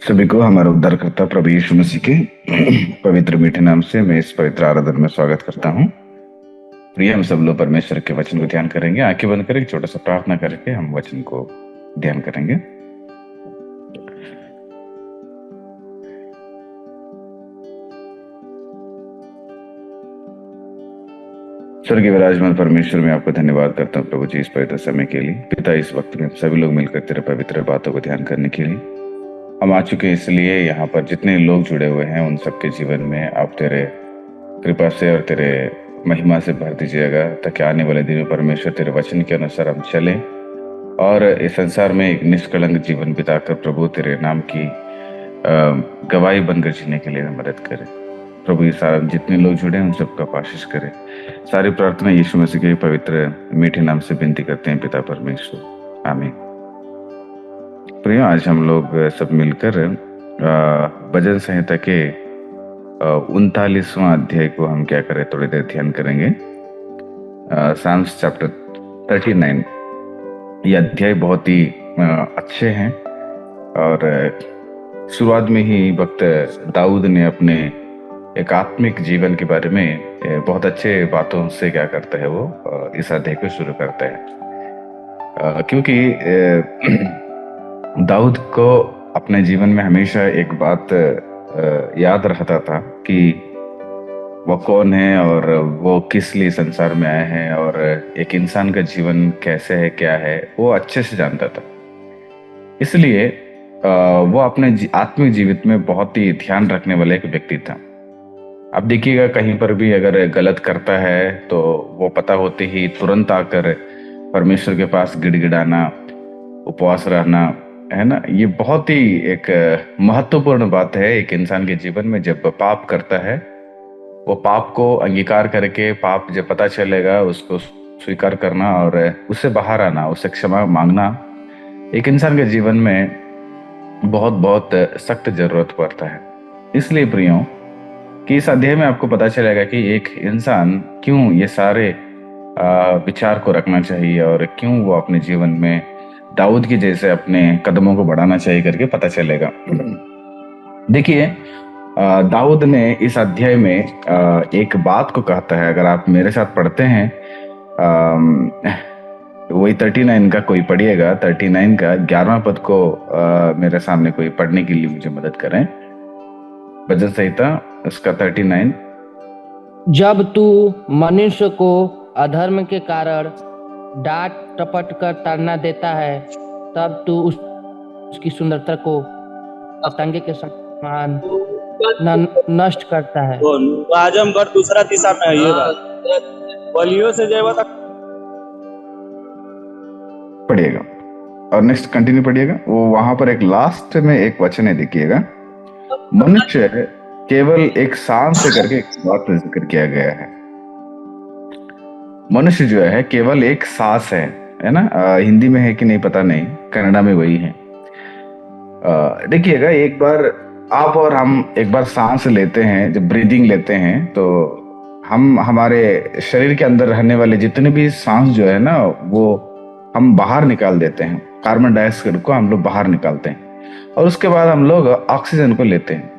सभी को हमारा उद्धारकर्ता प्रभु यीशु मसीह के पवित्र मीठे नाम से मैं इस पवित्र आराधना में स्वागत करता हूँ। प्रिय, हम सब लोग परमेश्वर के वचन को ध्यान करेंगे। आंखें बंद करके छोटा सा प्रार्थना करके हम वचन को ध्यान करेंगे। स्वर्गीय विराजमान परमेश्वर, मैं आपको धन्यवाद करता हूँ प्रभु जी इस पवित्र समय के लिए। पिता, इस वक्त में सभी लोग मिलकर तेरे पवित्र बातों को ध्यान करने के लिए हम आ चुके हैं, इसलिए यहाँ पर जितने लोग जुड़े हुए हैं उन सबके जीवन में आप तेरे कृपा से और तेरे महिमा से भर दीजिएगा, ताकि आने वाले दिन में परमेश्वर तेरे वचन के अनुसार हम चलें और इस संसार में एक निष्कलंक जीवन बिताकर प्रभु तेरे नाम की गवाही बनकर जीने के लिए हमें मदद करें। प्रभु, ये सारा जितने लोग जुड़े हैं उन सबका आशीष करें। सारी प्रार्थना यीशु मसीह के पवित्र मीठे नाम से विनती करते हैं पिता परमेश्वर, आमीन। प्रिय, आज हम लोग सब मिलकर भजन संहिता के 39वां अध्याय को हम क्या करें, थोड़ी देर ध्यान करेंगे। Psalms chapter 39। ये अध्याय बहुत ही अच्छे हैं और शुरुआत में ही वक्त दाऊद ने अपने एक आत्मिक जीवन के बारे में बहुत अच्छे बातों से क्या करता है, वो इस अध्याय को शुरू करता है। क्योंकि दाऊद को अपने जीवन में हमेशा एक बात याद रहता था कि वो कौन है और वो किस लिए संसार में आए हैं और एक इंसान का जीवन कैसे है, क्या है, वो अच्छे से जानता था। इसलिए वो अपने आत्मिक जीवित में बहुत ही ध्यान रखने वाला एक व्यक्ति था। अब देखिएगा, कहीं पर भी अगर गलत करता है तो वो पता होते ही तुरंत आकर परमेश्वर के पास गिड़गिड़ाना, उपवास रहना, है ना। ये बहुत ही एक महत्वपूर्ण बात है एक इंसान के जीवन में। जब पाप करता है, वो पाप को अंगीकार करके, पाप जब पता चलेगा उसको स्वीकार करना और उससे बाहर आना, उससे क्षमा मांगना एक इंसान के जीवन में बहुत बहुत सख्त जरूरत पड़ता है। इसलिए प्रियों, कि इस अध्याय में आपको पता चलेगा कि एक इंसान क्यों ये सारे विचार को रखना चाहिए और क्यों वो अपने जीवन में दाऊद की जैसे अपने कदमों को बढ़ाना चाहिए करके पता चलेगा। देखिए, दाऊद ने इस अध्याय में एक बात को कहता है। अगर आप मेरे साथ पढ़ते हैं, वही 39 का कोई पढ़िएगा, 39 का 11वां पद को मेरे सामने कोई पढ़ने के लिए मुझे मदद करें। भजन संहिता उसका 39। जब तू मनुष्य को अधर्म के कारण डांट टपट कर ताड़ना देता है, तब तू उसकी सुंदरता को पतंगे के समान नष्ट करता है। आजमगढ़ दूसरा दिशा में है ये बात। बलियों से जय तक पढ़िएगा और नेक्स्ट कंटिन्यू पढ़िएगा। वो वहां पर एक लास्ट में एक वचन है, देखिएगा, मनुष्य केवल एक सांस से करके एक बात का जिक्र किया गया है। मनुष्य जो है केवल एक सांस है ना। हिंदी में है कि नहीं पता नहीं, कन्नड़ा में वही है। देखिएगा, एक बार आप और हम एक बार सांस लेते हैं, जब ब्रीदिंग लेते हैं तो हम हमारे शरीर के अंदर रहने वाले जितने भी सांस जो है ना, वो हम बाहर निकाल देते हैं। कार्बन डाइऑक्साइड को हम लोग बाहर निकालते हैं और उसके बाद हम लोग ऑक्सीजन को लेते हैं।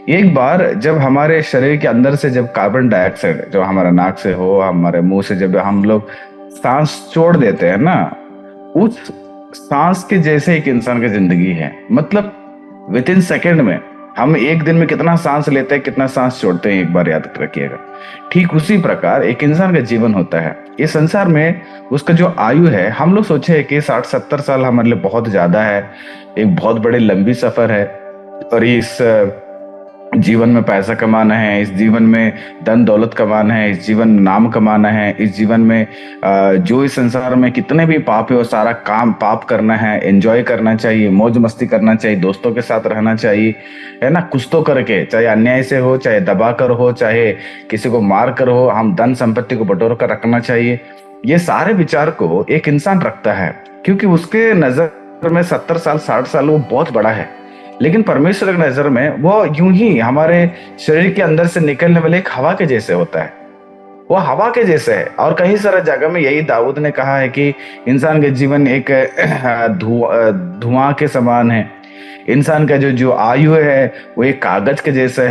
एक बार जब हमारे शरीर के अंदर से जब कार्बन डाइऑक्साइड जो हमारा नाक से हो, हमारे मुंह से जब हम लोग सांस छोड़ देते हैं ना, उस सांस के जैसे एक इंसान की जिंदगी है। मतलब विद इन सेकेंड में हम एक दिन में कितना सांस लेते हैं, कितना सांस छोड़ते हैं, एक बार याद रखिएगा। ठीक उसी प्रकार एक इंसान का जीवन होता है। इस संसार में उसका जो आयु है, हम लोग सोचे कि 60-70 साल हमारे लिए बहुत ज्यादा है, एक बहुत बड़ी लंबी सफर है और इस जीवन में पैसा कमाना है, इस जीवन में धन दौलत कमाना है, इस जीवन में नाम कमाना है, इस जीवन में जो इस संसार में कितने भी पाप है वो सारा काम पाप करना है, एंजॉय करना चाहिए, मौज मस्ती करना चाहिए, दोस्तों के साथ रहना चाहिए, है ना। कुछ तो करके, चाहे अन्याय से हो, चाहे दबा कर हो, चाहे किसी को मार कर हो, हम धन संपत्ति को बटोर कर रखना चाहिए। ये सारे विचार को एक इंसान रखता है क्योंकि उसके नजर में 70 साल 60 साल वो बहुत बड़ा है। लेकिन परमेश्वर की नजर में वो यूं ही हमारे शरीर के अंदर से निकलने वाले एक हवा के जैसे होता है। वो हवा के जैसे है। और कई सारे जगह में यही दाऊद ने कहा है कि इंसान के जीवन एक धुआं के समान है। इंसान का जो जो आयु है वो एक कागज के जैसे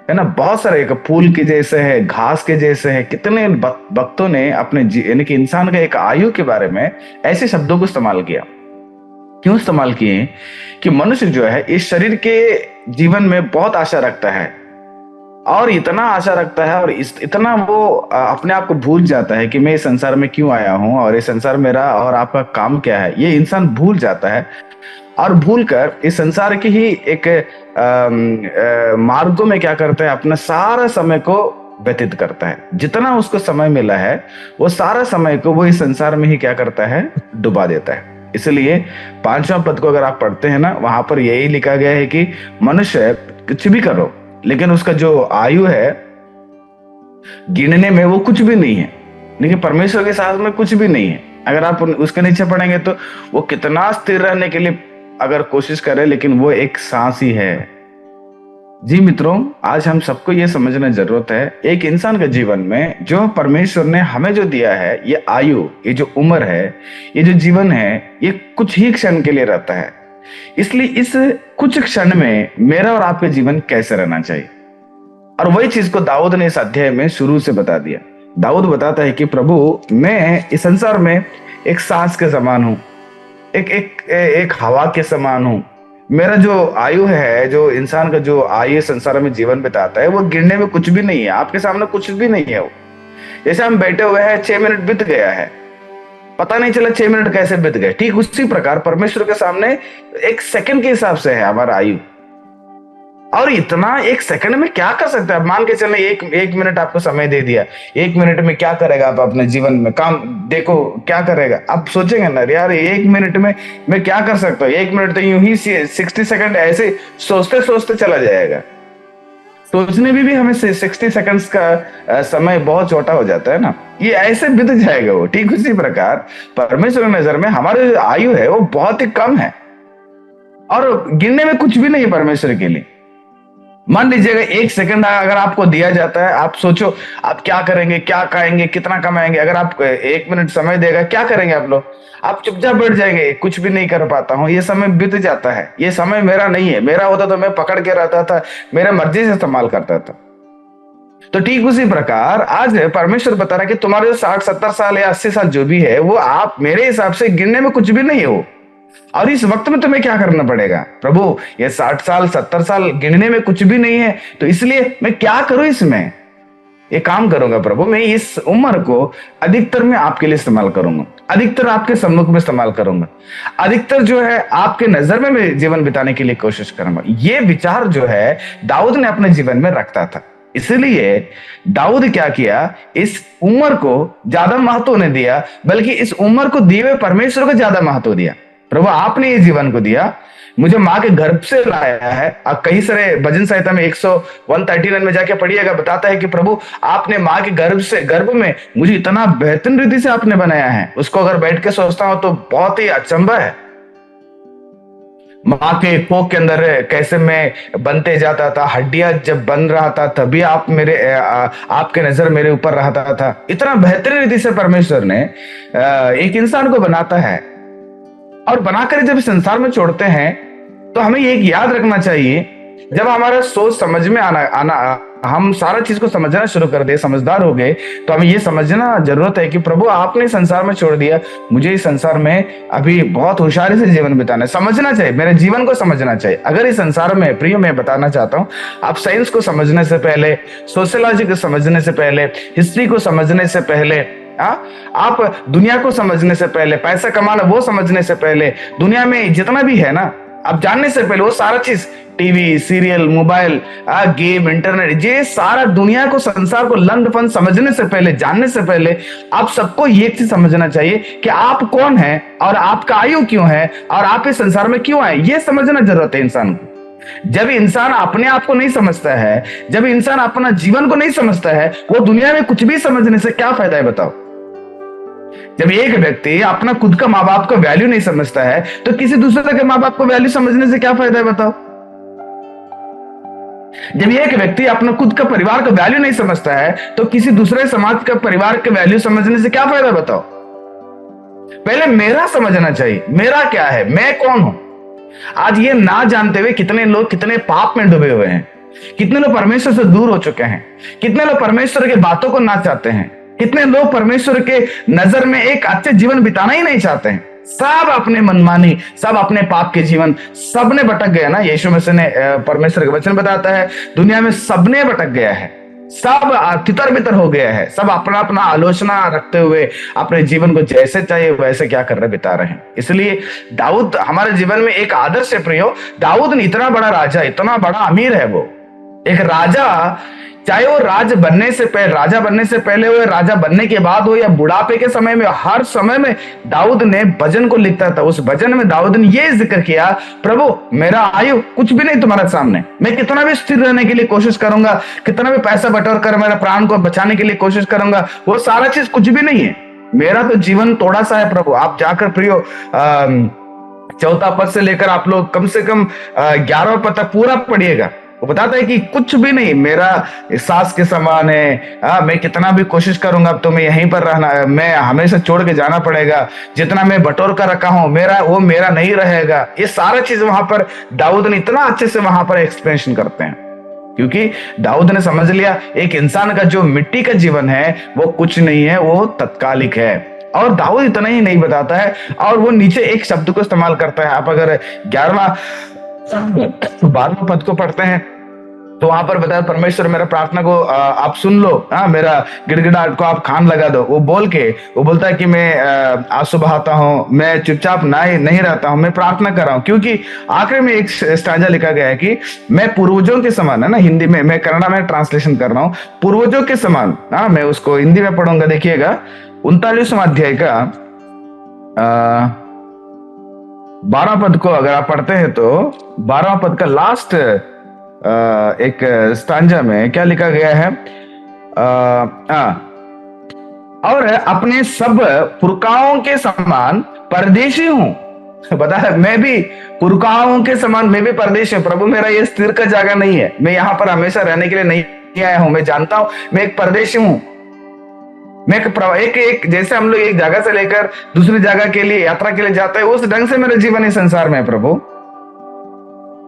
है ना, बहुत सारे, एक फूल के जैसे है, घास के जैसे है। कितने भक्तों ने अपने यानी कि इंसान का एक आयु के बारे में ऐसे शब्दों को इस्तेमाल किया। क्यों इस्तेमाल किए? कि मनुष्य जो है इस शरीर के जीवन में बहुत आशा रखता है, और इतना आशा रखता है और इतना वो अपने आप को भूल जाता है कि मैं इस संसार में क्यों आया हूं और इस संसार मेरा और आपका काम क्या है, ये इंसान भूल जाता है। और भूल कर इस संसार की ही एक मार्गों में क्या करता है, अपना सारा समय को व्यतीत करता है। जितना उसको समय मिला है वो सारा समय को वो इस संसार में ही क्या करता है, डुबा देता है। इसलिए 5वां पद को अगर आप पढ़ते हैं ना, वहां पर यही लिखा गया है कि मनुष्य कुछ भी करो लेकिन उसका जो आयु है गिनने में वो कुछ भी नहीं है, लेकिन परमेश्वर के साथ में कुछ भी नहीं है। अगर आप उसके नीचे पढ़ेंगे तो वो कितना स्थिर रहने के लिए अगर कोशिश करे, लेकिन वो एक सांस ही है। जी मित्रों, आज हम सबको ये समझना जरूरत है, एक इंसान के जीवन में जो परमेश्वर ने हमें जो दिया है, ये आयु, ये जो उम्र है, ये जो जीवन है, ये कुछ ही क्षण के लिए रहता है। इसलिए इस कुछ क्षण में मेरा और आपके जीवन कैसे रहना चाहिए, और वही चीज को दाऊद ने इस अध्याय में शुरू से बता दिया। दाऊद बताता है कि प्रभु, मैं इस संसार में एक सांस के समान हूं, एक हवा के समान हूं। मेरा जो आयु है, जो इंसान का जो आयु संसार में जीवन बिताता है, वो गिनने में कुछ भी नहीं है, आपके सामने कुछ भी नहीं है। वो जैसे हम बैठे हुए हैं, 6 मिनट बीत गया है, पता नहीं चला 6 मिनट कैसे बीत गए। ठीक उसी प्रकार परमेश्वर के सामने 1 सेकंड के हिसाब से है हमारा आयु। और इतना 1 सेकंड में क्या कर सकते हैं? मान के चले एक मिनट आपको समय दे दिया, 1 मिनट में क्या करेगा आप अपने जीवन में? काम देखो क्या करेगा। आप सोचेंगे ना, यार 1 मिनट में मैं क्या कर सकता हूँ? 1 मिनट तो यूं ही 60 सेकंड ऐसे सोचते सोचते चला जाएगा। सोचने में भी हमें 60 सेकंड्स का समय बहुत छोटा हो जाता है ना, ये ऐसे बीत जाएगा वो। ठीक उसी प्रकार परमेश्वर की नजर में हमारे जो आयु है वो बहुत ही कम है और गिनने में कुछ भी नहीं है परमेश्वर के लिए। मान लीजिएगा 1 सेकंड अगर आपको दिया जाता है, आप सोचो आप क्या करेंगे, क्या खाएंगे, कितना कमाएंगे। अगर आप 1 मिनट समय देगा, क्या करेंगे आप लोग? आप चुपचाप बैठ जाएंगे, कुछ भी नहीं कर पाता हूं, ये समय बीत जाता है, ये समय मेरा नहीं है, मेरा होता तो मैं पकड़ के रहता था, मेरा मर्जी से इस्तेमाल करता था। तो ठीक उसी प्रकार आज परमेश्वर बता रहा है कि तुम्हारे जो 60-70 साल या 80 साल जो भी है, वो आप मेरे हिसाब से गिनने में कुछ भी नहीं हो। और इस वक्त में तुम्हें क्या करना पड़ेगा? प्रभु, ये 60 साल 70 साल गिनने में कुछ भी नहीं है, तो इसलिए मैं क्या करूं? इसमें ये काम करूंगा प्रभु, मैं इस उम्र को अधिकतर मैं आपके लिए इस्तेमाल करूंगा, अधिकतर आपके सम्मुख में इस्तेमाल करूंगा, अधिकतर जो है आपके नजर में मैं जीवन बिताने के लिए कोशिश करूंगा। ये विचार जो है दाऊद ने अपने जीवन में रखता था। इसलिए दाऊद क्या किया, इस उम्र को ज्यादा महत्व नहीं दिया, बल्कि इस उम्र को दिए हुए परमेश्वर को ज्यादा महत्व दिया। प्रभु, आपने ये जीवन को दिया, मुझे माँ के गर्भ से लाया है। अब कई सारे भजन संहिता में 139 में जाके पढ़िएगा, बताता है कि प्रभु आपने माँ के गर्भ में मुझे इतना बेहतरीन रीति से आपने बनाया है। उसको अगर बैठ के सोचता हूं तो बहुत ही अचंभा है। माँ के कोख के अंदर कैसे मैं बनते जाता था, हड्डियां जब बन रहा था तभी आप मेरे आपके नजर मेरे ऊपर रहता था। इतना बेहतरीन रीति से परमेश्वर ने एक इंसान को बनाता है, और बनाकर जब संसार में छोड़ते हैं तो हमें एक याद रखना चाहिए, जब हमारा सोच समझ में आना हम सारा चीज को समझना शुरू कर दे, समझदार हो गए, तो हमें ये समझना जरूरत है कि प्रभु आपने संसार में छोड़ दिया, मुझे इस संसार में अभी बहुत होशियारी से जीवन बिताना है। समझना चाहिए, मेरे जीवन को समझना चाहिए। अगर इस संसार में, प्रिय मैं बताना चाहता हूँ, आप साइंस को समझने से पहले, सोशियोलॉजी को समझने से पहले, हिस्ट्री को समझने से पहले, आप दुनिया को समझने से पहले, पैसा कमाना वो समझने से पहले, दुनिया में जितना भी है ना, आप जानने से पहले वो सारा चीज, TV, serial, mobile, game, internet, ये सारा दुनिया को, संसार को लंड-फंड समझने से पहले, जानने से पहले आप सबको ये चीज समझना चाहिए कि आप कौन है और आपका आयु क्यों है और आप इस संसार में क्यों आए, ये समझना जरूरत है इंसान को। जब इंसान अपने आप को नहीं समझता है, जब इंसान अपना जीवन को नहीं समझता है, वो दुनिया में कुछ भी समझने से क्या फायदा है बताओ? जब एक व्यक्ति अपना खुद का माँ बाप का वैल्यू नहीं समझता है, तो किसी दूसरे के माँ बाप को वैल्यू समझने से क्या फायदा है बताओ? जब एक व्यक्ति अपना खुद का परिवार का वैल्यू नहीं समझता है, तो किसी दूसरे समाज का परिवार के वैल्यू समझने से क्या फायदा बताओ? पहले मेरा समझना चाहिए, मेरा क्या है, मैं कौन हूं। आज ये ना जानते हुए कितने लोग कितने पाप में डूबे हुए हैं, कितने लोग परमेश्वर से दूर हो चुके हैं, कितने लोग परमेश्वर की बातों को ना चाहते हैं, कितने लोग परमेश्वर के नजर में एक अच्छे जीवन बिताना ही नहीं चाहते हैं। सब अपने मनमानी, सब अपने पाप के जीवन, सबने भटक गया ना। यीशु मसीह ने परमेश्वर का वचन बताता है दुनिया में सबने भटक गया है, सब तितर बितर हो गया है, सब अपना अपना आलोचना रखते हुए अपने जीवन को जैसे चाहिए वैसे क्या कर रहे बिता रहे हैं। इसलिए दाऊद हमारे जीवन में एक आदर्श है प्रियो। दाऊद ने इतना बड़ा राजा, इतना बड़ा अमीर है, वो एक राजा, चाहे वो राजा बनने से पहले हो या राजा बनने के बाद हो या बुढ़ापे के समय में, हर समय में दाऊद ने भजन को लिखता था। उस भजन में दाऊद ने ये जिक्र किया, प्रभु मेरा आयु कुछ भी नहीं तुम्हारे सामने, मैं कितना भी स्थिर रहने के लिए कोशिश करूंगा, कितना भी पैसा बटोर कर मेरा प्राण को बचाने के लिए कोशिश करूंगा, वो सारा चीज कुछ भी नहीं है। मेरा तो जीवन थोड़ा सा है प्रभु। आप जाकर प्रियो 4 पद से लेकर आप लोग कम से कम 11 पद तक पूरा पढ़िएगा। वो बताता है कि कुछ भी नहीं, मेरा सांस के समान है, मैं कितना भी कोशिश करूंगा अब तो मैं यहीं पर रहना, मैं हमेशा छोड़ के जाना पड़ेगा, जितना मैं बटोर कर रखा हूं वो मेरा नहीं रहेगा। ये सारा चीज वहां पर दाऊद ने इतना अच्छे से वहां पर एक्सप्लेनेशन करते हैं, क्योंकि दाऊद ने समझ लिया एक इंसान का जो मिट्टी का जीवन है वो कुछ नहीं है, वो तत्कालिक है। और दाऊद इतना ही नहीं बताता है, और वो नीचे एक शब्द को इस्तेमाल करता है। आप अगर 12वां पद को पढ़ते हैं तो वहां पर बताया परमेश्वर मेरा प्रार्थना को आप सुन लो, मेरा गिड़गिड़ाहट को आप खान लगा दो। वो बोलता है कि मैं आंसू बहाता हूँ, मैं चुपचाप नहीं रहता हूँ, मैं प्रार्थना कर रहा हूँ। क्योंकि आखिर में एक स्टैंजा लिखा गया है कि मैं पूर्वजों के समान, है ना, हिंदी में, मैं कन्नड़ा में ट्रांसलेशन कर रहा हूँ, पूर्वजों के समान। मैं उसको हिंदी में पढ़ूंगा। देखिएगा 39वां अध्याय का 12 पद को अगर आप पढ़ते हैं तो 12वां पद का लास्ट एक स्टांजा में क्या लिखा गया है, और अपने सब पुरखाओं के समान परदेशी हूं। बता है मैं भी पुरखाओं के समान, मैं भी परदेशी हूं। प्रभु मेरा ये स्थिर का जगह नहीं है, मैं यहाँ पर हमेशा रहने के लिए नहीं आया हूं। मैं जानता हूं मैं एक परदेशी हूं। मैं एक जैसे हम लोग एक जगह से लेकर दूसरी जगह के लिए यात्रा के लिए जाते हैं, उस ढंग से मेरा जीवन इस संसार में है प्रभु।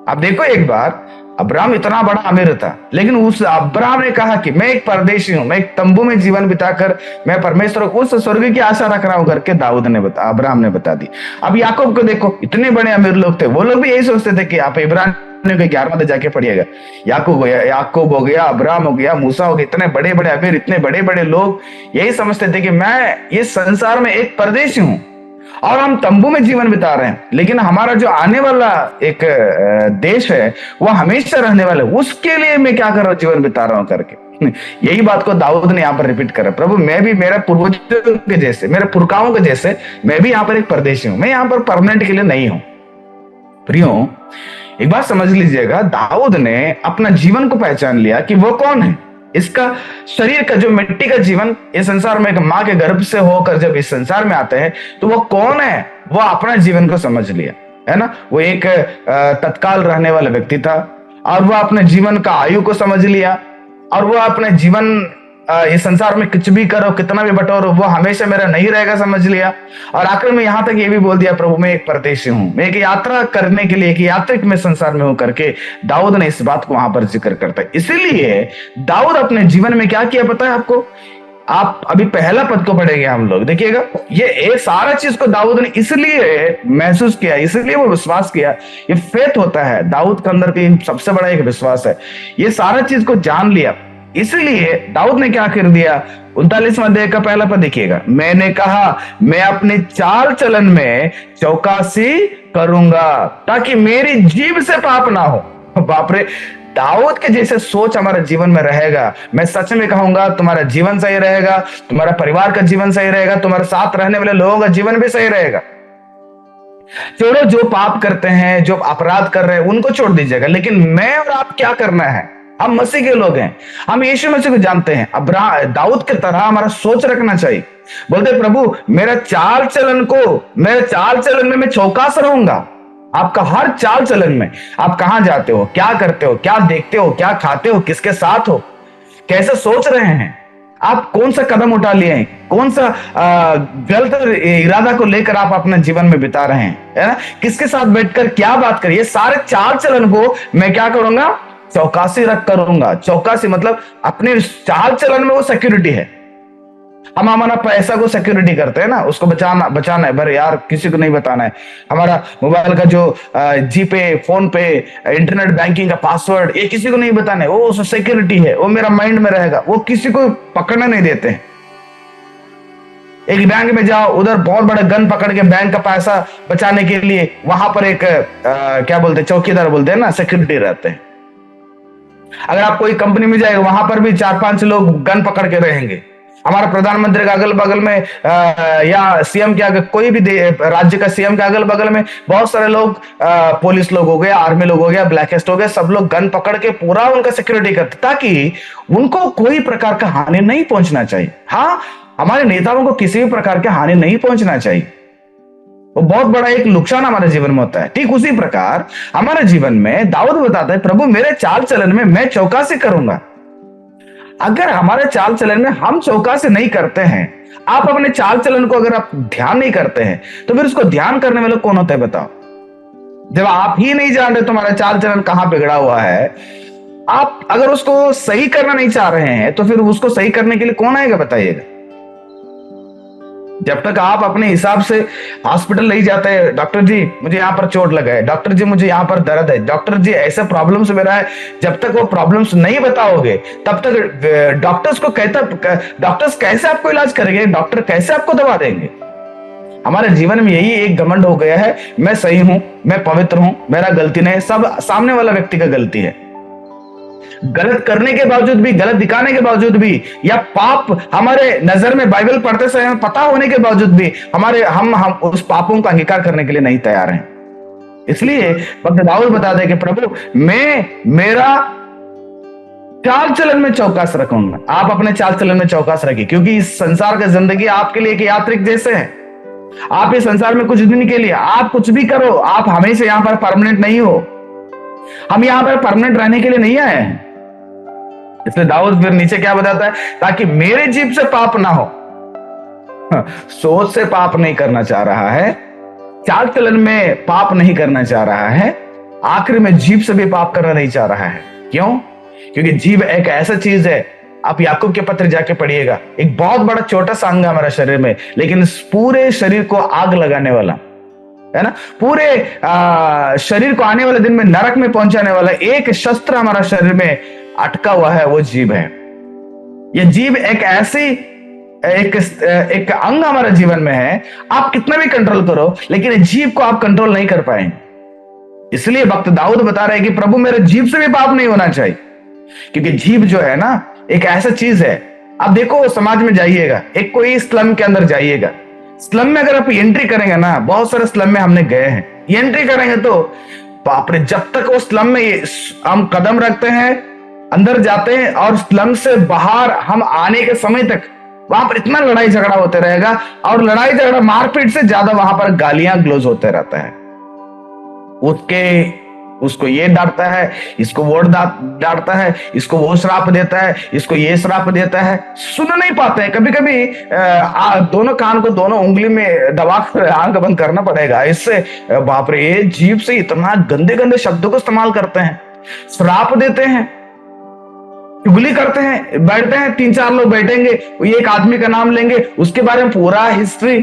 अब देखो एक बार अब्राहम इतना बड़ा अमीर था, लेकिन उस अब्राहम ने कहा कि मैं एक परदेशी हूं, मैं एक तंबू में जीवन बिताकर मैं परमेश्वर उस स्वर्ग की आशा रख रहा हूं करके अब्राहम ने बता दी। अब याकूब को देखो, इतने बड़े अमीर लोग थे, वो लोग भी यही सोचते थे कि आप इब्रानियों के 11वां अध्याय जाके पढ़िएगा। याकूब हो गया, अब्राहम हो गया, मूसा हो गया, इतने बड़े बड़े अमीर, इतने बड़े बड़े लोग यही समझते थे कि मैं इस संसार में एक परदेशी हूं और हम तंबू में जीवन बिता रहे हैं, लेकिन हमारा जो आने वाला एक देश है वो हमेशा रहने वाला है, उसके लिए मैं क्या कर रहा हूं, जीवन बिता रहा हूं करके। यही बात को दाऊद ने यहाँ पर रिपीट करा, प्रभु मैं भी मेरा पूर्वजों के जैसे, मेरे पुरखाओं के जैसे मैं भी यहाँ पर एक परदेशी हूं, मैं यहाँ पर परमानेंट के लिए नहीं हूं। प्रियो एक बात समझ लीजिएगा, दाऊद ने अपना जीवन को पहचान लिया कि वो कौन है। इसका शरीर का जो मिट्टी का जीवन इस संसार में एक माँ के गर्भ से होकर जब इस संसार में आते हैं तो वो कौन है, वो अपना जीवन को समझ लिया, है ना। वो एक तत्काल रहने वाला व्यक्ति था और वो अपने जीवन का आयु को समझ लिया, और वो अपने जीवन इस संसार में कुछ भी करो, कितना भी बटोरो, वो हमेशा मेरा नहीं रहेगा समझ लिया। और आखिर में यहां तक ये भी बोल दिया, प्रभु मैं एक परदेशी हूं, मैं एक यात्रा करने के लिए, एक यात्रिक में संसार में हूं करके दाऊद ने इस बात को वहां पर जिक्र करता है। इसीलिए दाऊद अपने जीवन में क्या किया पता है आपको, आप अभी पहला पद को पढ़ेंगे हम लोग, देखिएगा ये सारा चीज को दाऊद ने इसलिए महसूस किया, इसलिए वो विश्वास किया। ये फेथ होता है दाऊद के अंदर की सबसे बड़ा एक विश्वास है। ये सारा चीज को जान लिया, इसलिए दाऊद ने क्या कर दिया, 39वां अध्याय का पहला पद देखिएगा, मैंने कहा मैं अपने चाल चलन में चौकसी करूंगा ताकि मेरी जीभ से पाप ना हो। बाप रे, दाऊद के जैसे सोच हमारे जीवन में रहेगा, मैं सच में कहूंगा तुम्हारा जीवन सही रहेगा, तुम्हारा परिवार का जीवन सही रहेगा, तुम्हारे साथ रहने वाले लोगों का जीवन भी सही रहेगा। छोड़ो जो पाप करते हैं, जो अपराध कर रहे हैं उनको छोड़ दीजिएगा, लेकिन मैं और आप क्या करना है, हम मसीह के लोग हैं, हम यीशु मसीह को जानते हैं। अब दाऊद की तरह हमारा सोच रखना चाहिए। बोलते प्रभु मेरे चाल चलन में मैं चौकस रहूंगा। आपका हर चाल चलन में, आप कहां जाते हो, क्या करते हो, क्या देखते हो, क्या खाते हो, किसके साथ हो, कैसे सोच रहे हैं, आप कौन सा कदम उठा लिए हैं, कौन सा गलत इरादा को लेकर आप अपने जीवन में बिता रहे हैं, है ना? किसके साथ बैठकर क्या बात करिए, सारे चाल चलन को मैं क्या करूंगा, चौकसी रख करूंगा। चौकसी मतलब अपने चाल चलन में वो सिक्योरिटी है। हम हमारा पैसा को सिक्योरिटी करते हैं ना, उसको बचाना है, पर यार किसी को नहीं बताना है। हमारा मोबाइल का जो जीपे, फोन पे, इंटरनेट बैंकिंग का पासवर्ड, ये किसी को नहीं बताना है, वो सिक्योरिटी है, वो मेरा माइंड में रहेगा, वो किसी को पकड़ने नहीं देते हैं। एक बैंक में जाओ, उधर बहुत बड़ा गन पकड़ के बैंक का पैसा बचाने के लिए वहां पर एक क्या बोलते हैं, चौकीदार बोलते हैं ना, सिक्योरिटी रहते हैं। अगर आप कोई कंपनी में जाएगा, वहां पर भी 4-5 लोग गन पकड़ के रहेंगे। हमारा प्रधानमंत्री का अगल बगल में या सीएम के आगे, कोई भी राज्य का सीएम के अगल बगल में बहुत सारे लोग, पुलिस लोग हो गए, आर्मी लोग हो गया, ब्लैकलिस्ट हो गए, सब लोग गन पकड़ के पूरा उनका सिक्योरिटी करते, ताकि उनको कोई प्रकार का हानि नहीं पहुंचना चाहिए। हाँ, हमारे नेताओं को किसी भी प्रकार की हानि नहीं पहुंचना चाहिए, वो बहुत बड़ा एक नुकसान हमारे जीवन में होता है। ठीक उसी प्रकार हमारे जीवन में दाऊद बताता है, प्रभु मेरे चाल चलन में मैं चौकसी करूंगा। अगर हमारे चाल चलन में हम चौकसी नहीं करते हैं, आप अपने चाल चलन को अगर आप ध्यान नहीं करते हैं, तो फिर उसको ध्यान करने वाले कौन होते हैं बताओ? जब आप ही नहीं जान रहे तुम्हारा चाल चलन कहां बिगड़ा हुआ है, आप अगर उसको सही करना नहीं चाह रहे हैं, तो फिर उसको सही करने के लिए कौन आएगा बताइएगा? जब तक आप अपने हिसाब से हॉस्पिटल नहीं जाते हैं, डॉक्टर जी मुझे यहाँ पर चोट लगा है, डॉक्टर जी मुझे यहाँ पर दर्द है, डॉक्टर जी ऐसे प्रॉब्लम्स मेरा है, जब तक वो प्रॉब्लम्स नहीं बताओगे तब तक डॉक्टर्स कैसे आपको इलाज करेंगे, डॉक्टर कैसे आपको दवा देंगे? हमारे जीवन में यही एक घमंड हो गया है, मैं सही हूं, मैं पवित्र हूं, मेरा गलती नहीं, सब सामने वाला व्यक्ति का गलती है। गलत करने के बावजूद भी, गलत दिखाने के बावजूद भी, या पाप हमारे नजर में बाइबल पढ़ते समय पता होने के बावजूद भी हम उस पापों का अंगीकार करने के लिए नहीं तैयार हैं। इसलिए भक्त दाऊद बताते हैं कि प्रभु मैं मेरा चाल चलन में चौकस रखूंगा। आप अपने चाल चलन में चौकस रखिए, क्योंकि इस संसार की जिंदगी आपके लिए एक यात्रिक जैसे है। आप इस संसार में कुछ दिन के लिए, आप कुछ भी करो, आप हमेशा यहां पर परमानेंट नहीं हो। हम यहां पर परमानेंट रहने के लिए नहीं आए हैं। इसलिए दाऊद फिर नीचे क्या बताता है, ताकि मेरे जीभ से पाप ना हो। सोच से पाप नहीं करना चाह रहा है, चाल चलन में पाप नहीं करना चाह रहा है, आखिर में जीभ से भी पाप करना नहीं चाह रहा है। क्यों? क्योंकि जीभ एक ऐसा चीज है, आप याकूब के पत्र जाके पढ़िएगा, एक बहुत बड़ा छोटा सा अंग है हमारे शरीर में, लेकिन इस पूरे शरीर को आग लगाने वाला है ना, पूरे शरीर को आने वाले दिन में नरक में पहुंचाने वाला एक शस्त्र हमारा शरीर में अटका हुआ है, वो जीभ है। ये जीभ एक ऐसी एक अंग हमारे जीवन में है, आप कितना भी कंट्रोल करो, लेकिन जीभ को आप कंट्रोल नहीं कर पाएंगे। इसलिए भक्त दाऊद बता रहे हैं कि प्रभु मेरे जीभ से भी पाप नहीं होना चाहिए, क्योंकि जीभ जो है ना एक ऐसा चीज है। अब देखो, समाज में जाइएगा, एक कोई स्लम के अंदर जाइएगा, स्लम में अगर आप एंट्री करेंगे ना, बहुत सारे स्लम में हमने गए हैं, एंट्री करेंगे तो बाप रे, जब तक वो स्लम में हम कदम रखते हैं, अंदर जाते हैं, और स्लम से बाहर हम आने के समय तक वहां पर इतना लड़ाई झगड़ा होते रहेगा, और लड़ाई झगड़ा मारपीट से ज्यादा वहां पर गालियां ग्लोज होते रहता है। उसको ये डांटता है, इसको वो डांटता है, इसको वो श्राप देता है, इसको ये श्राप देता है, सुन नहीं पाते हैं। कभी कभी दोनों कान को दोनों उंगली में दबा कर आंख बंद करना पड़ेगा। इससे बाप रे, ये जीभ से इतना गंदे गंदे शब्दों को इस्तेमाल करते हैं, श्राप देते हैं, चुगली करते हैं। बैठते हैं, 3-4 लोग बैठेंगे, एक आदमी का नाम लेंगे, उसके बारे में पूरा हिस्ट्री,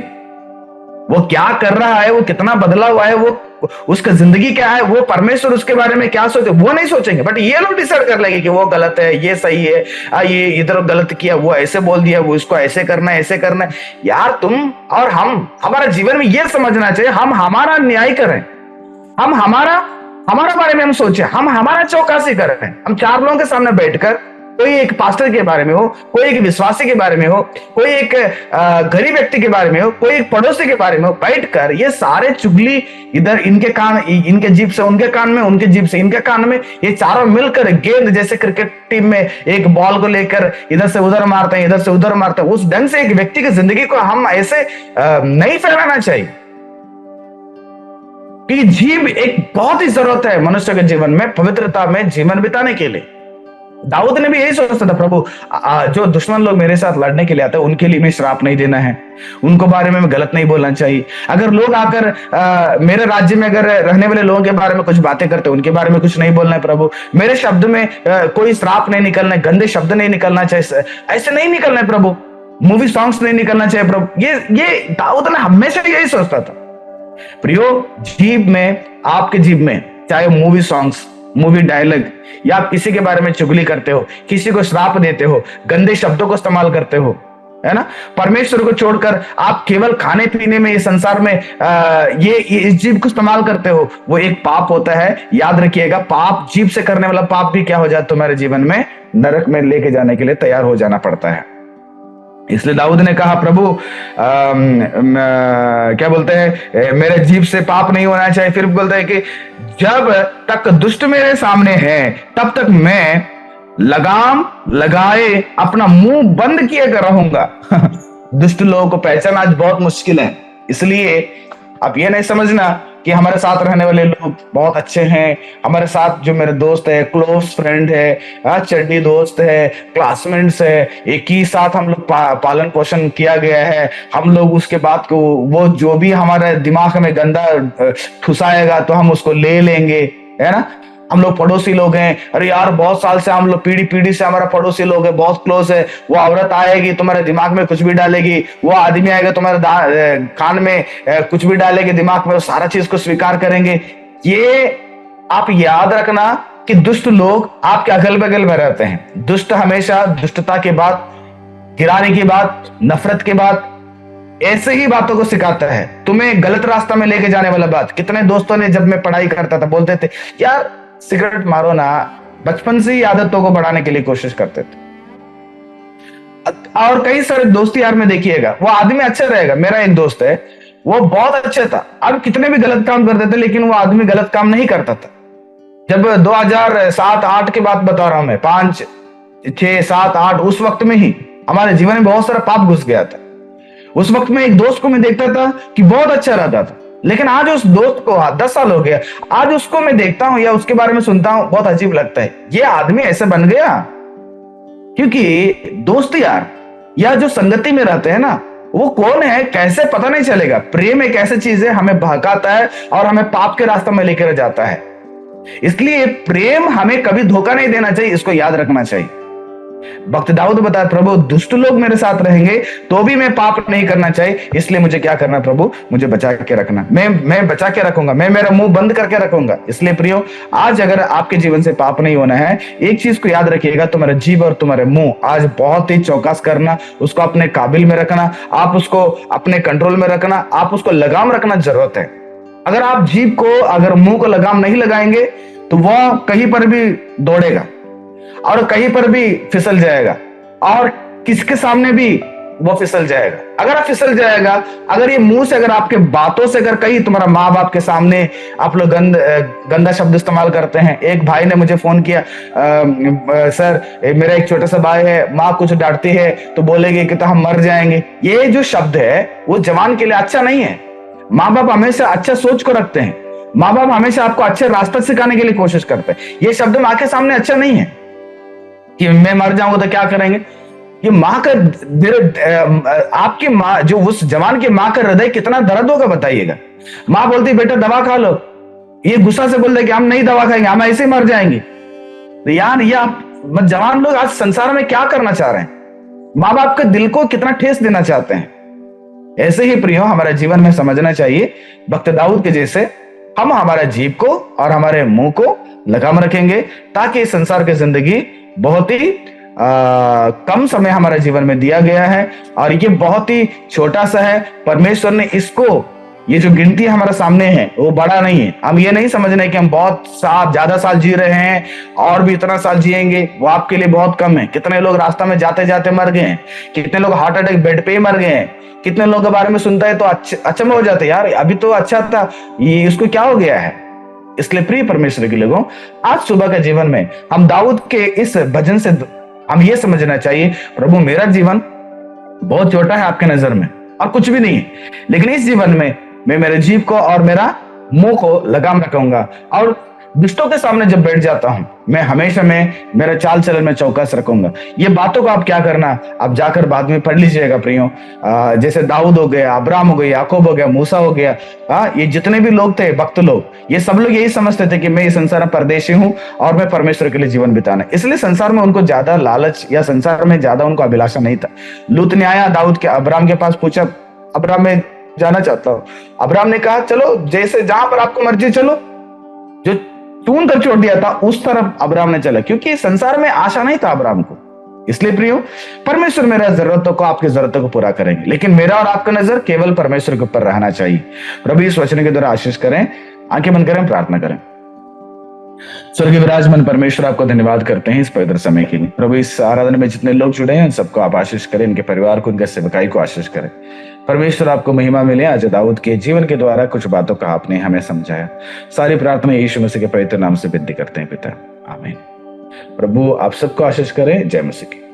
वो क्या कर रहा है, वो कितना बदला हुआ है, वो उसका जिंदगी क्या है, वो परमेश्वर उसके बारे में क्या सोचे, वो नहीं सोचेंगे। बट ये लोग डिसाइड कर लेंगे कि वो गलत है, ये सही है, ये इधर गलत किया, वो ऐसे बोल दिया, वो इसको ऐसे करना है, ऐसे करना है। यार तुम और हम, हमारा जीवन में ये समझना चाहिए, हम हमारा न्याय करें, हम हमारा बारे में हम सोचे, हम हमारा चौकसी करें। हम 4 लोगों के सामने बैठकर, कोई एक पास्टर के बारे में हो, कोई एक विश्वासी के बारे में हो, कोई एक गरीब व्यक्ति के बारे में हो, कोई एक पड़ोसी के बारे में हो, बैठकर ये सारे चुगली, इधर इनके कान, इनके जीभ से उनके कान में, उनके जीभ से इनके कान में, ये चारों मिलकर गेंद जैसे क्रिकेट टीम में एक बॉल को लेकर इधर से उधर मारते हैं, इधर से उधर मारते हैं, उस ढंग से एक व्यक्ति की जिंदगी को हम ऐसे नहीं फैलाना चाहिए। कि जीभ एक बहुत ही जरूरत है मनुष्य के जीवन में, पवित्रता में जीवन बिताने के लिए। दाऊद ने भी यही सोचता था, प्रभु जो दुश्मन लोग मेरे साथ लड़ने के लिए आते हैं उनके लिए मैं श्राप नहीं देना है, उनको बारे में गलत नहीं बोलना चाहिए। अगर लोग आकर मेरे राज्य में अगर रहने वाले लोगों के बारे में कुछ बातें करते उनके बारे में कुछ नहीं बोलना है प्रभु। मेरे शब्द में कोई श्राप नहीं निकलना है, गंदे शब्द नहीं निकलना चाहिए, ऐसे नहीं निकलना है प्रभु, मूवी सॉन्ग्स नहीं निकलना चाहिए प्रभु। ये दाऊद ने हमेशा यही सोचता था। प्रियो, जीभ में, आपके जीभ में चाहे मूवी सॉन्ग्स, मूवी डायलॉग, या आप किसी के बारे में चुगली करते हो, किसी को श्राप देते हो, गंदे शब्दों को इस्तेमाल करते हो, है ना, परमेश्वर को छोड़कर आप केवल खाने पीने में, इस संसार में ये इस जीभ को इस्तेमाल करते हो, वो एक पाप होता है। याद रखिएगा, पाप, जीभ से करने वाला पाप भी क्या हो जाए तुम्हारे जीवन में, नरक में लेके जाने के लिए तैयार हो जाना पड़ता है। इसलिए दाऊद ने कहा, प्रभु क्या बोलते हैं, मेरे जीभ से पाप नहीं होना चाहिए। फिर बोलते हैं कि जब तक दुष्ट मेरे सामने है तब तक मैं लगाम लगाए अपना मुंह बंद किए कर रहूंगा। दुष्ट लोगों को पहचानना आज बहुत मुश्किल है। इसलिए आप ये नहीं समझना कि हमारे साथ रहने वाले लोग बहुत अच्छे हैं, हमारे साथ जो मेरे दोस्त है, क्लोज फ्रेंड है, चड्डी दोस्त है, क्लासमेट्स है, एक ही साथ हम लोग पालन पोषण किया गया है, हम लोग उसके बाद को वो जो भी हमारे दिमाग में गंदा ठुसाएगा तो हम उसको ले लेंगे, है ना। हम लोग पड़ोसी लोग हैं, अरे यार बहुत साल से हम लोग पीढ़ी पीढ़ी से हमारा पड़ोसी लोग है, बहुत क्लोज है। वो औरत आएगी तुम्हारे दिमाग में कुछ भी डालेगी, वो आदमी आएगा तुम्हारे कान में कुछ भी डालेगी दिमाग में, सारा चीज को स्वीकार करेंगे। ये आप याद रखना कि दुष्ट लोग आपके अगल बगल में रहते हैं। दुष्ट हमेशा दुष्टता के बाद, गिराने की बात, नफरत के बाद, ऐसे ही बातों को सिखाता है, तुम्हें गलत रास्ता में लेके जाने वाला बात। कितने दोस्तों ने, जब मैं पढ़ाई करता था, बोलते थे यार सिगरेट मारो ना, बचपन से ही आदतों को बढ़ाने के लिए कोशिश करते थे। और कई सारे दोस्त यार में देखिएगा, वो आदमी अच्छा रहेगा। मेरा एक दोस्त है, वो बहुत अच्छा था, अब कितने भी गलत काम करते थे लेकिन वो आदमी गलत काम नहीं करता था। जब 2007-8 की बात बता रहा हूं मैं, 5, 6, 7, 8, उस वक्त में ही हमारे जीवन में बहुत सारा पाप घुस गया था। उस वक्त में एक दोस्त को मैं देखता था कि बहुत अच्छा रहता था, लेकिन आज उस दोस्त को 10 साल हो गया, आज उसको मैं देखता हूं या उसके बारे में सुनता हूं, बहुत अजीब लगता है, ये आदमी ऐसे बन गया। क्योंकि दोस्त यार या जो संगति में रहते हैं ना, वो कौन है कैसे पता नहीं चलेगा। प्रेम एक ऐसी चीज है, हमें बहकाता है और हमें पाप के रास्ते में लेकर जाता है। इसलिए प्रेम हमें कभी धोखा नहीं देना चाहिए, इसको याद रखना चाहिए। भक्त दाऊद बताया, प्रभु दुष्ट लोग मेरे साथ रहेंगे तो भी मैं पाप नहीं करना चाहिए, इसलिए मुझे क्या करना प्रभु, मुझे बचा के रखना, मैं बचा के रखूंगा, मैं मेरा मुंह बंद करके रखूंगा। इसलिए प्रियो, आज अगर आपके जीवन से पाप नहीं होना है, एक चीज को याद रखिएगा, तुम्हारा जीभ और तुम्हारे मुंह आज बहुत ही चौकस करना, उसको अपने काबिल में रखना, आप उसको अपने कंट्रोल में रखना, आप उसको लगाम रखना जरूरत है। अगर आप जीभ को, अगर मुंह को लगाम नहीं लगाएंगे तो वह कहीं पर भी दौड़ेगा और कहीं पर भी फिसल जाएगा और किसके सामने भी वो फिसल जाएगा। अगर आप फिसल जाएगा, अगर ये मुंह से, अगर आपके बातों से, अगर कहीं तुम्हारा माँ बाप के सामने आप लोग गंदा शब्द इस्तेमाल करते हैं। एक भाई ने मुझे फोन किया, सर मेरा एक छोटा सा भाई है, माँ कुछ डांटती है तो बोलेगी कि तो हम मर जाएंगे। ये जो शब्द है वो जवान के लिए अच्छा नहीं है। माँ बाप हमेशा अच्छा सोच को रखते हैं, माँ बाप हमेशा आपको अच्छे रास्ता सिखाने के लिए कोशिश करते हैं। ये शब्द माँ के सामने अच्छा नहीं है कि मैं मर जाऊंगा तो क्या करेंगे। ये माँ का, आपकी माँ, जो उस जवान की माँ का हृदय कितना दर्द होगा बताइएगा। माँ बोलती बेटा दवा खा लो, ये गुस्सा से बोल रहे कि हम नहीं दवा खाएंगे, हम ऐसे ही मर जाएंगे। तो यार ये आप जवान लोग आज संसार में क्या करना चाह रहे हैं, माँ बाप के दिल को कितना ठेस देना चाहते हैं। ऐसे ही प्रियो, हमारे जीवन में समझना चाहिए, भक्त दाऊद के जैसे हम हमारे जीभ को और हमारे मुंह को लगाम रखेंगे, ताकि इस संसार की जिंदगी बहुत ही कम समय हमारे जीवन में दिया गया है और ये बहुत ही छोटा सा है। परमेश्वर ने इसको, ये जो गिनती हमारे सामने है वो बड़ा नहीं है। हम ये नहीं समझने कि हम बहुत ज्यादा साल जी रहे हैं और भी इतना साल जिएंगे, वो आपके लिए बहुत कम है। कितने लोग रास्ता में जाते जाते मर गए हैं, कितने लोग हार्ट अटैक बेड पे ही मर गए हैं, कितने लोगों के बारे में सुनता है तो अचंभव हो जाते, यार अभी तो अच्छा था, ये इसको क्या हो गया है। इसलिए प्रिय परमेश्वर के लोगों, आज सुबह के जीवन में हम दाऊद के इस भजन से हम ये समझना चाहिए, प्रभु मेरा जीवन बहुत छोटा है आपके नजर में और कुछ भी नहीं है, लेकिन इस जीवन में मैं मेरे जीभ को और मेरा मुंह को लगाम रखूंगा और दुष्टों के सामने जब बैठ जाता हूं, मैं हमेशा मेरा चाल चलन में चौकस रखूंगा। ये बातों को आप क्या करना, आप जाकर बाद में पढ़ लीजिएगा प्रियो। जैसे दाऊद हो गया, अब्राहम हो गया, याकूब हो गया, मूसा हो गया, ये जितने भी लोग थे, भक्त लोग, ये सब लोग यही समझते थे कि मैं इस संसार में परदेशी हूं और मैं परमेश्वर के लिए जीवन बिताना। इसलिए संसार में उनको ज्यादा लालच या संसार में ज्यादा उनको अभिलाषा नहीं था। लूत ने आया दाऊद के अब्राहम के पास, पूछा अब्राहम मैं जाना चाहता हूं। अब्राहम ने कहा चलो, जैसे जहां पर आपको मर्जी चलो। जो चुन कर छोड़ दिया था उस तरफ अब्राहम ने चला, क्योंकि संसार में आशा नहीं था अब्राहम को। इसलिए प्रियो, परमेश्वर मेरा जरूरतों को, आपकी जरूरतों को पूरा करेंगे, लेकिन मेरा और आपका नजर केवल परमेश्वर के ऊपर रहना चाहिए। प्रभु इस वचन के द्वारा आशीष करें। आंखें बंद करें, प्रार्थना करें। स्वर्गीय विराजमान परमेश्वर, आपको धन्यवाद करते हैं इस पवित्र समय के लिए। प्रभु इस आराधना में जितने लोग जुड़े हैं, सबको आप आशीष करें, इनके परिवार को, इनके सेवकाई को आशीष करें। परमेश्वर आपको महिमा मिले। आज दाऊद के जीवन के द्वारा कुछ बातों का आपने हमें समझाया। सारी प्रार्थना यीशु मसीह के पवित्र नाम से विनती करते हैं पिता, आमीन। प्रभु आप सबको आशीष करें। जय मसीह की।